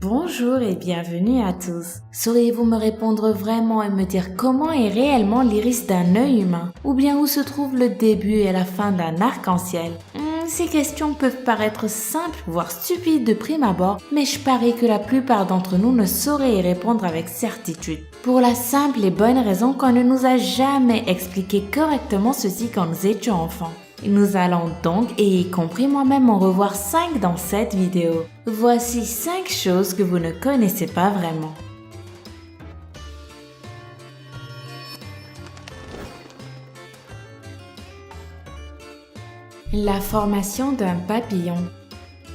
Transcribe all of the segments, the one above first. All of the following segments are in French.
Bonjour et bienvenue à tous. Sauriez-vous me répondre vraiment et me dire comment est réellement l'iris d'un œil humain? Ou bien où se trouve le début et la fin d'un arc-en-ciel? Ces questions peuvent paraître simples, voire stupides de prime abord, mais je parie que la plupart d'entre nous ne sauraient y répondre avec certitude. Pour la simple et bonne raison qu'on ne nous a jamais expliqué correctement ceci quand nous étions enfants. Nous allons donc, et y compris moi-même, en revoir 5 dans cette vidéo. Voici 5 choses que vous ne connaissez pas vraiment. La formation d'un papillon.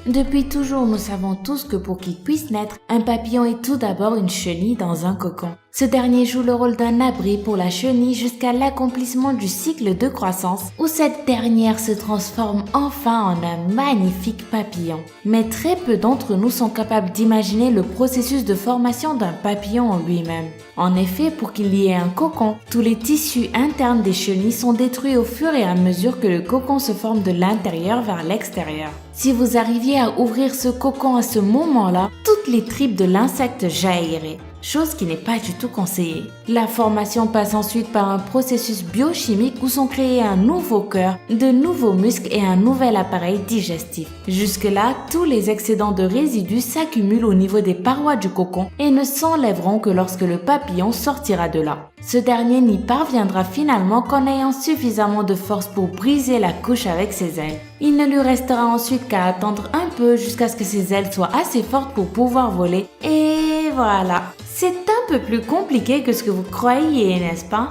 Depuis toujours, nous savons tous que pour qu'il puisse naître, un papillon est tout d'abord une chenille dans un cocon. Ce dernier joue le rôle d'un abri pour la chenille jusqu'à l'accomplissement du cycle de croissance où cette dernière se transforme enfin en un magnifique papillon. Mais très peu d'entre nous sont capables d'imaginer le processus de formation d'un papillon en lui-même. En effet, pour qu'il y ait un cocon, tous les tissus internes des chenilles sont détruits au fur et à mesure que le cocon se forme de l'intérieur vers l'extérieur. Si vous arriviez à ouvrir ce cocon à ce moment-là, toutes les tripes de l'insecte jailliraient. Chose qui n'est pas du tout conseillée. La formation passe ensuite par un processus biochimique où sont créés un nouveau cœur, de nouveaux muscles et un nouvel appareil digestif. Jusque-là, tous les excédents de résidus s'accumulent au niveau des parois du cocon et ne s'enlèveront que lorsque le papillon sortira de là. Ce dernier n'y parviendra finalement qu'en ayant suffisamment de force pour briser la couche avec ses ailes. Il ne lui restera ensuite qu'à attendre un peu jusqu'à ce que ses ailes soient assez fortes pour pouvoir voler et voilà. C'est un peu plus compliqué que ce que vous croyez, n'est-ce pas?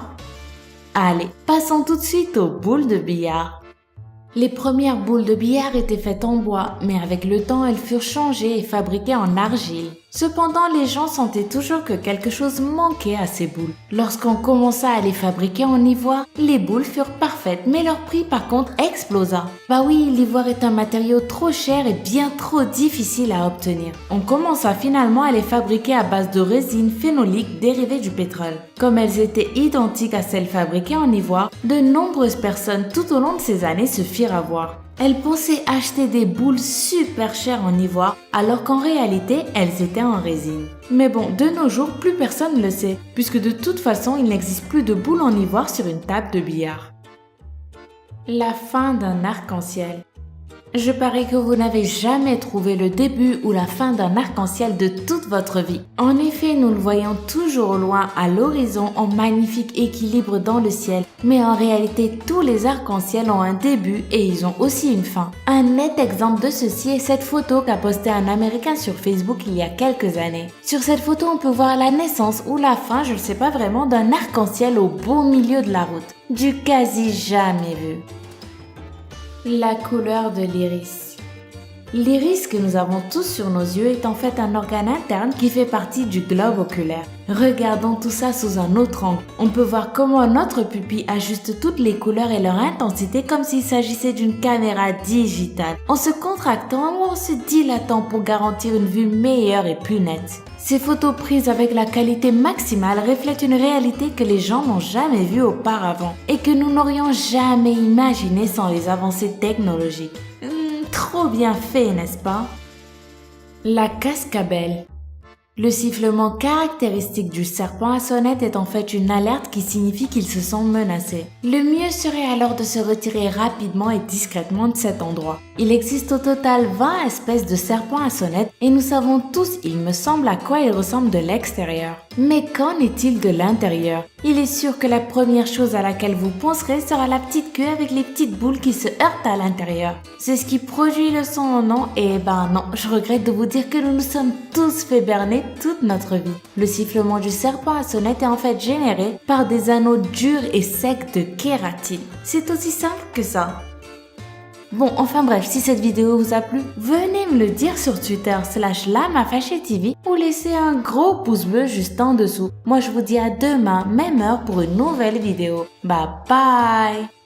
Allez, passons tout de suite aux boules de billard. Les premières boules de billard étaient faites en bois, mais avec le temps, elles furent changées et fabriquées en argile. Cependant, les gens sentaient toujours que quelque chose manquait à ces boules. Lorsqu'on commença à les fabriquer en ivoire, les boules furent parfaites, mais leur prix par contre explosa. Bah oui, l'ivoire est un matériau trop cher et bien trop difficile à obtenir. On commença finalement à les fabriquer à base de résine phénolique dérivée du pétrole. Comme elles étaient identiques à celles fabriquées en ivoire, de nombreuses personnes tout au long de ces années se firent avoir. Elles pensaient acheter des boules super chères en ivoire, alors qu'en réalité, elles étaient en résine. Mais bon, de nos jours, plus personne ne le sait, puisque de toute façon, il n'existe plus de boules en ivoire sur une table de billard. La fin d'un arc-en-ciel. Je parie que vous n'avez jamais trouvé le début ou la fin d'un arc-en-ciel de toute votre vie. En effet, nous le voyons toujours au loin à l'horizon en magnifique équilibre dans le ciel, mais en réalité, tous les arcs-en-ciel ont un début et ils ont aussi une fin. Un net exemple de ceci est cette photo qu'a postée un Américain sur Facebook il y a quelques années. Sur cette photo, on peut voir la naissance ou la fin, je ne sais pas vraiment, d'un arc-en-ciel au beau milieu de la route. Du quasi jamais vu. La couleur de l'iris. L'iris que nous avons tous sur nos yeux est en fait un organe interne qui fait partie du globe oculaire. Regardons tout ça sous un autre angle. On peut voir comment notre pupille ajuste toutes les couleurs et leur intensité comme s'il s'agissait d'une caméra digitale, en se contractant ou en se dilatant pour garantir une vue meilleure et plus nette. Ces photos prises avec la qualité maximale reflètent une réalité que les gens n'ont jamais vue auparavant et que nous n'aurions jamais imaginée sans les avancées technologiques. Trop bien fait, n'est-ce pas? La cascabelle. Le sifflement caractéristique du serpent à sonnette est en fait une alerte qui signifie qu'il se sent menacé. Le mieux serait alors de se retirer rapidement et discrètement de cet endroit. Il existe au total 20 espèces de serpents à sonnette et nous savons tous, il me semble, à quoi ils ressemblent de l'extérieur. Mais qu'en est-il de l'intérieur? Il est sûr que la première chose à laquelle vous penserez sera la petite queue avec les petites boules qui se heurtent à l'intérieur. C'est ce qui produit le son, non? Et ben non, je regrette de vous dire que nous nous sommes tous fait berner toute notre vie. Le sifflement du serpent à sonnette est en fait généré par des anneaux durs et secs de kératine. C'est aussi simple que ça. Bon, enfin bref, si cette vidéo vous a plu, venez me le dire sur Twitter /LaMaFâchée-TV ou laissez un gros pouce bleu juste en dessous. Moi je vous dis à demain, même heure pour une nouvelle vidéo. Bye bye!